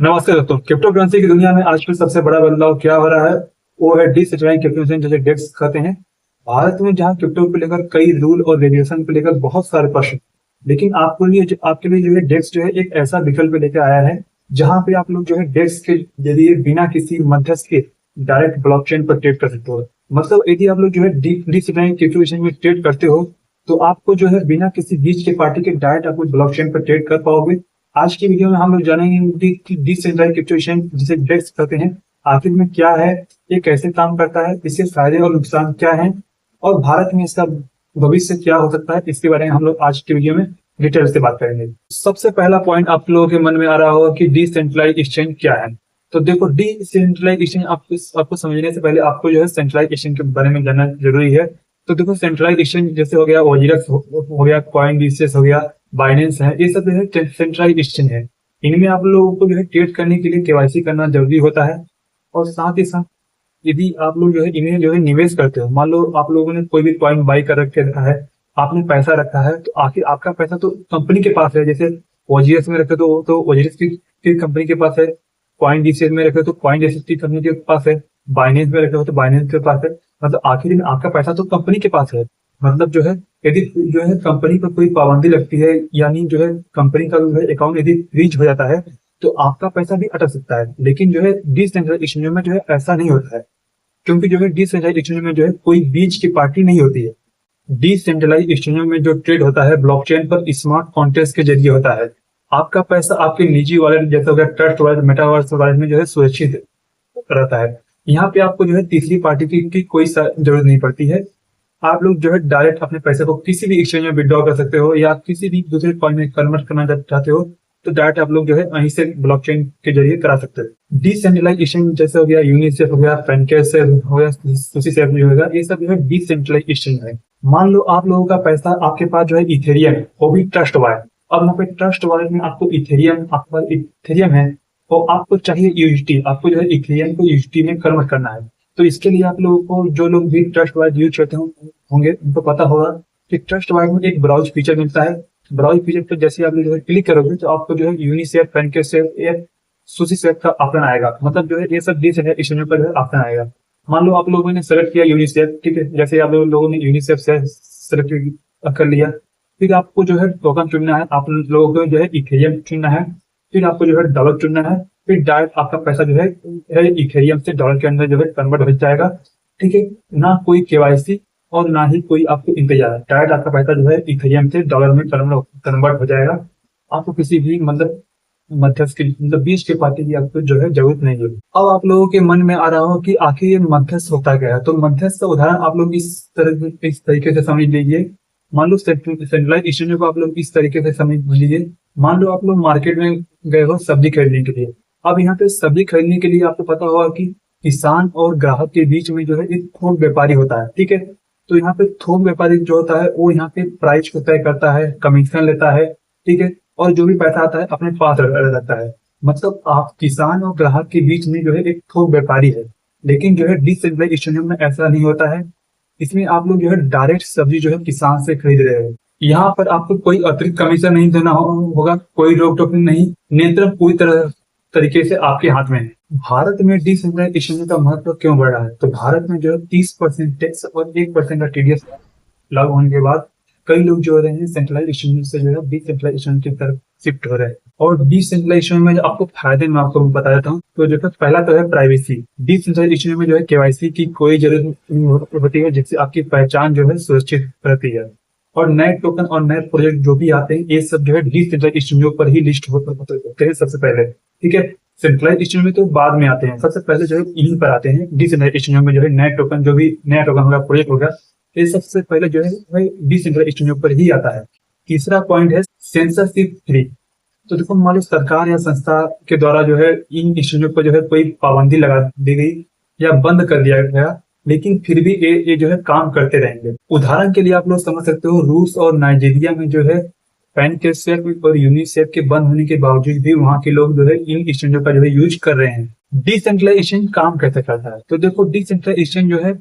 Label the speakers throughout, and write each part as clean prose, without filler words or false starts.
Speaker 1: नमस्ते दोस्तों। Crypto currency की दुनिया में आजकल सबसे बड़ा बदलाव क्या हो रहा है वो है डिसेंट्रलाइज्ड क्रिप्टो करेंसी जैसे डेक्स कहते हैं। भारत में जहां क्रिप्टो को लेकर कई रूल और रेगुलेशन को लेकर बहुत सारे प्रश्न, लेकिन आपके लिए जो है डेक्स जो है एक ऐसा विकल्प लेकर आया है जहां पे आप लोग जो है डेक्स के जरिए बिना किसी मध्यस्थ के डायरेक्ट ब्लॉकचेन पर ट्रेड कर सकते हो। मतलब यदि आप लोग जो है डिसेंट्रलाइज्ड क्रिप्टो करेंसी में ट्रेड करते हो तो आपको जो है बिना किसी बीच के पार्टी के डायरेक्ट आप ब्लॉकचेन पर ट्रेड कर पाओगे। आज की वीडियो में हम लोग जानेंगे कि डिसेंट्रलाइज्ड क्रिप्टो एक्सचेंज जिसे डेक्स कहते हैं आखिर में क्या है, ये कैसे काम करता है, इसके फायदे और नुकसान क्या हैं और भारत में इसका भविष्य क्या हो सकता है, इसके बारे में हम लोग आज की वीडियो में डिटेल से बात करेंगे। सबसे पहला पॉइंट आप लोगों के मन में आ रहा होगा कि डिसेंट्रलाइज्ड एक्सचेंज क्या है। तो देखो, डिसेंट्रलाइज्ड एक्सचेंज आपको समझने से पहले आपको जो है सेंट्रलाइज्ड एक्सचेंज के बारे में जानना जरूरी है। तो देखो, सेंट्रलाइज्ड एक्सचेंज जैसे हो गया ओजीएक्स हो गया, कॉइनबेस हो गया, बाइनेंस है, ये सब जो है सेंट्रलाइज्ड एक्सचेंज है। इनमें आप लोगों को जो है ट्रेड करने के लिए केवाईसी करना जरूरी होता है। और साथ ही साथ यदि आप लोग जो है इन्हें जो है निवेश करते हो, मान लो आप लोगों ने कोई भी कॉइन बाई कर रखा है, आपने पैसा रखा है, तो आखिर आपका पैसा तो कंपनी के पास है। जैसे ओजीएस में रखे तो ओजीएस की कंपनी के पास है, कॉइन डीसीएस में रखे तो कॉइन डीसीएस की कंपनी के पास है, बाइनेंस में रखे हो तो बाइनेंस के पास है। मतलब आखिर में आपका पैसा तो कंपनी के पास है। मतलब जो है यदि जो है कंपनी पर कोई पाबंदी लगती है, यानी जो है कंपनी का जो है अकाउंट यदि फ्रीज हो जाता है तो आपका पैसा भी अटक सकता है। लेकिन जो है डिसेंट्रलाइज्ड एक्सचेंज में जो है ऐसा नहीं होता है, क्योंकि जो है डिसेंट्रलाइज्ड एक्सचेंज में जो है कोई बीच की पार्टी नहीं होती है। डिसेंट्रलाइज्ड एक्सचेंज में जो ट्रेड होता है ब्लॉकचेन पर स्मार्ट कॉन्ट्रैक्ट के जरिए होता है। आपका पैसा आपके निजी वॉलेट जैसे हो गया ट्रस्ट वॉलेट, मेटावर्स वॉलेट में जो है सुरक्षित रहता है। यहाँ पे आपको जो है तीसरी पार्टी की कोई जरूरत नहीं पड़ती है। आप लोग जो है डायरेक्ट अपने पैसे को किसी भी एक्सचेंज में विड्रॉ कर सकते हो या किसी भी दूसरे कॉइन में कन्वर्ट करना चाहते हो तो डायरेक्ट आप लोग जो है वहीं से ब्लॉकचेन के जरिए करा सकते हो। डिसेंट्रलाइज्ड एक्सचेंज जैसे हो गया यूनिसेफ हो गया, पेनकेसेफ हो गया, सुसीसेफ जो होगा, ये सब जो है डिसेंट्रलाइज्ड एक्सचेंज है। मान लो आप लोगों का पैसा आपके पास जो है इथेरियम, वो भी ट्रस्ट वॉलेट। अब यहाँ पे ट्रस्ट वॉलेट में आपको इथेरियम, आपके पास इथेरियम है तो आपको चाहिए यूएसडी, आपको जो है इथेरियम को यूएसडी में कन्वर्ट करना है। तो इसके लिए आप लोगों को, जो लोग भी ट्रस्ट वॉलेट यूज करते होंगे उनको पता होगा कि ट्रस्ट वॉलेट में एक ब्राउज फीचर मिलता है। ब्राउज फीचर पर जैसे आप जो है क्लिक करोगे तो आपको जो है यूनिसेफ, पेनकेसेफ या सुसीसेफ का ऑप्शन आएगा। मतलब जो है ये सब डिसेंट्रलाइज्ड एक्सचेंज पर ऑप्शन आएगा। मान लो आप लोगों ने सेलेक्ट किया यूनिसेफ, ठीक है, जैसे आप लोगों ने यूनिसेफ से सेलेक्ट कर लिया, फिर आपको जो है टोकन चुनना है, आप लोगों को जो है इथेरियम चुनना है, फिर आपको जो है डॉलर चुनना है, फिर डायरेक्ट आपका पैसा जो है इथेरियम से डॉलर के अंदर जो है कन्वर्ट हो जाएगा। ठीक है, ना कोई केवाईसी और ना ही कोई आपको इंतजार, डायरेक्ट आपका पैसा जो है इथेरियम से डॉलर में कन्वर्ट हो जाएगा। आपको किसी भी मतलब मध्यस्थ की, मतलब बीच के पार्टी की आपको जो है जरूरत नहीं है। अब आप लोगों के मन में आ रहा हो कि आखिर ये मध्यस्थ होता क्या है। तो मध्यस्थ का उदाहरण आप लोग इस तरीके से समझ लीजिए। मान लो सेंट्रलाइज्ड एक्सचेंज को आप लोग इस तरीके से समझ लीजिए। मान लो आप लोग मार्केट में गए हो सब्जी खरीदने के लिए। अब यहाँ पे सब्जी खरीदने के लिए आपको पता होगा कि किसान और ग्राहक के बीच में जो है एक थोक व्यापारी होता है। ठीक है, तो यहाँ पे थोक व्यापारी जो होता है वो यहाँ पे प्राइस को तय करता है, कमीशन लेता है। ठीक है, और जो भी पैसा आता है अपने पास रहता है। मतलब आप किसान और ग्राहक के बीच में जो है एक थोक व्यापारी है। लेकिन जो है डिसेंट्रलाइज्ड एक्सचेंज में ऐसा नहीं होता है। इसमें आप लोग जो है डायरेक्ट सब्जी जो है किसान से खरीद रहे हो। यहाँ पर आपको कोई अतिरिक्त कमीशन नहीं देना होगा, कोई रोक टोक नहीं, नियंत्रण पूरी तरीके से आपके हाथ में है। भारत में डिसेंट्रलाइज्ड एक्सचेंज का महत्व क्यों बढ़ रहा है? तो भारत में जो है 30% टैक्स और 1% का टीडीएस लागू होने के बाद कई लोग जो हो रहे हैं सेंट्रलाइज्ड एक्सचेंज से जो है डिसेंट्रलाइज्ड एक्सचेंज की तरफ शिफ्ट हो रहे हैं। और डिसेंट्रलाइज्ड एक्सचेंज में जो आपको फायदे मैं आपको बता देता हूँ। तो जो है पहला तो है प्राइवेसी। डिसेंट्रलाइज्ड एक्सचेंज में जो है केवाईसी की कोई जरूरत नहीं होती है, जिससे आपकी पहचान जो है सुरक्षित रहती है। और नए टोकन और नए प्रोजेक्ट जो भी आते हैं ये सब जो है डिसेंट्रलाइज्ड एक्सचेंजों पर ही लिस्ट होते हैं सबसे पहले। ठीक है, सेंट्रलाइज्ड एक्सचेंज में तो बाद में आते हैं, सबसे पहले जो है इन्हीं पर आते हैं। डिसेंट्रलाइज्ड एक्सचेंज में जो है नए टोकन, जो भी नया टोकन होगा, प्रोजेक्ट होगा, ये सबसे पहले जो है डिसेंट्रलाइज्ड एक्सचेंजों पर ही आता है। तीसरा पॉइंट है सेंसरशिप फ्री। तो देखो, मान लो सरकार या संस्था के द्वारा जो है इन एक्सचेंजों पर जो है कोई पाबंदी लगा दी गई या बंद कर दिया गया, लेकिन फिर भी ये जो है काम करते रहेंगे। उदाहरण के लिए आप लोग समझ सकते हो, रूस और नाइजीरिया में जो है पेनकेसेफ और यूनिसेफ के बंद होने के बावजूद भी वहां के लोग जो है इन एक्सचेंजों का जो है यूज कर रहे हैं। डिसेंट्रलाइज्ड एक्सचेंज काम कैसे करता है? तो देखो, डिसेंट्रलाइज्ड एक्सचेंज जो है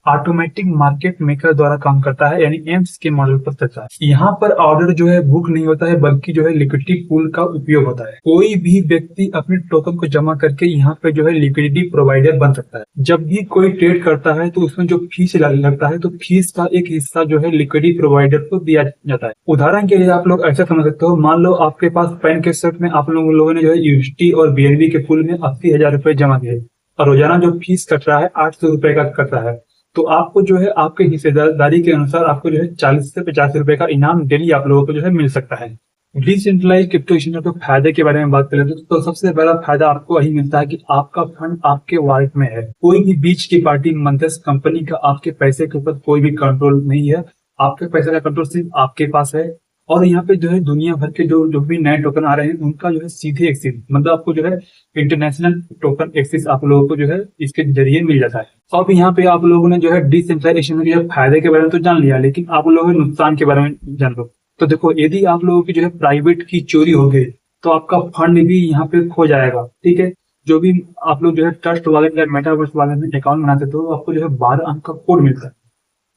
Speaker 1: ऑटोमेटिक मार्केट मेकर द्वारा काम करता है, यानी एम्स के मॉडल पर चलता है। यहाँ पर ऑर्डर जो है बुक नहीं होता है, बल्कि जो है लिक्विडिटी पूल का उपयोग होता है। कोई भी व्यक्ति अपने टोकन को जमा करके यहाँ पे जो है लिक्विडिटी प्रोवाइडर बन सकता है। जब भी कोई ट्रेड करता है तो उसमें जो फीस लगता है, तो फीस का एक हिस्सा जो है लिक्विडिटी प्रोवाइडर को दिया जाता है। उदाहरण के लिए आप लोग ऐसा समझ सकते हो, मान लो आपके पास पैन के सेट में आप लोगों ने जो है यूएसटी और बीएनबी के पूल में 80,000 रुपए जमा किए और रोजाना जो फीस कट रहा है 800 रुपए का कट रहा है, तो आपको जो है आपके हिस्सेदारी के अनुसार आपको जो है 40 से 50 रुपए का इनाम डेली आप लोगों को जो है मिल सकता है। डिसेंट्रलाइज क्रिप्टो एक्सचेंज के फायदे के बारे में बात करें तो सबसे बड़ा फायदा आपको वही मिलता है कि आपका फंड आपके वॉलेट में है। कोई भी बीच की पार्टी मध्यस्थ कंपनी का आपके पैसे के ऊपर कोई भी कंट्रोल नहीं है। आपके पैसे का कंट्रोल सिर्फ आपके पास है। और यहाँ पे जो है दुनिया भर के जो भी नए टोकन आ रहे हैं उनका जो है सीधे एक्सेस, मतलब आपको जो है इंटरनेशनल टोकन एक्सेस आप लोगों को जो है इसके जरिए मिल जाता है। अब यहाँ पे आप लोगों ने जो है डिसेंट्रलाइजेशन के फायदे के बारे में तो जान लिया, लेकिन आप लोगों ने नुकसान के बारे में जान लो। तो देखो, यदि आप लोगों की जो है प्राइवेट की चोरी हो गई तो आपका फंड भी यहाँ पे खो जाएगा। ठीक है, जो भी आप लोग जो है ट्रस्ट वॉलेट या मेटावर्स वॉलेट में अकाउंट बनाते थे तो आपको जो है 12 अंक का कोड मिलता है।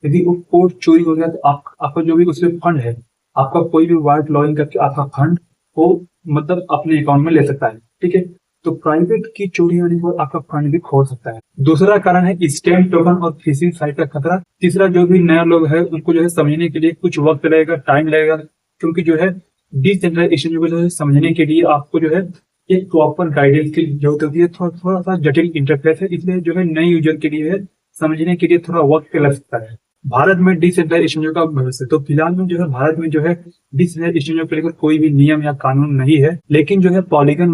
Speaker 1: यदि वो कोड चोरी हो गया तो आपका जो भी उसमें फंड है, आपका कोई भी वॉलेट लॉगिन करके आपका फंड को मतलब अपने अकाउंट में ले सकता है। ठीक है, तो प्राइवेट की चोरी होने पर आपका फंड भी खो सकता है। दूसरा कारण है स्कैम टोकन और फिशिंग साइट का खतरा। तीसरा, जो भी नए लोग हैं उनको जो है समझने के लिए कुछ वक्त लगेगा, टाइम लगेगा, क्योंकि जो है डिसेंट्रलाइजेशन को जो है समझने के लिए आपको जो है एक प्रॉपर गाइडेंस की जरूरत होती है। थोड़ा सा जटिल इंटरफेस है, इसलिए जो है नए यूजर के लिए समझने के लिए थोड़ा वक्त लग सकता है। भारत में डिसेंट्रलाइजेशन का भविष्य, तो फिलहाल में जो है भारत में जो है डिसेंट्रलाइजेशन को लेकर कोई भी नियम या कानून नहीं है, लेकिन जो है पॉलीगन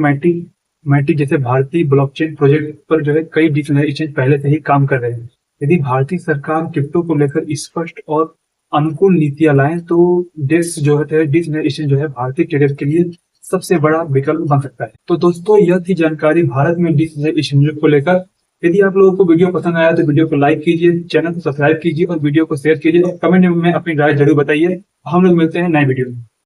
Speaker 1: मैट्रिक जैसे भारतीय ब्लॉकचेन प्रोजेक्ट पर जो है कई डिसेंट्रलाइजेशन पहले से ही काम कर रहे हैं। यदि भारतीय सरकार क्रिप्टो को लेकर स्पष्ट और अनुकूल नीतियां लाए तो देश जो है डिसेंट्रलाइजेशन जो है भारतीय ट्रेडर के लिए सबसे बड़ा विकल्प बन सकता है। तो दोस्तों, यह थी जानकारी भारत में डिसेंट्रलाइजेशन को लेकर। यदि आप लोगों को वीडियो पसंद आया तो वीडियो को लाइक कीजिए, चैनल को सब्सक्राइब कीजिए और वीडियो को शेयर कीजिए और कमेंट में अपनी राय जरूर बताइए। हम लोग मिलते हैं नए वीडियो में।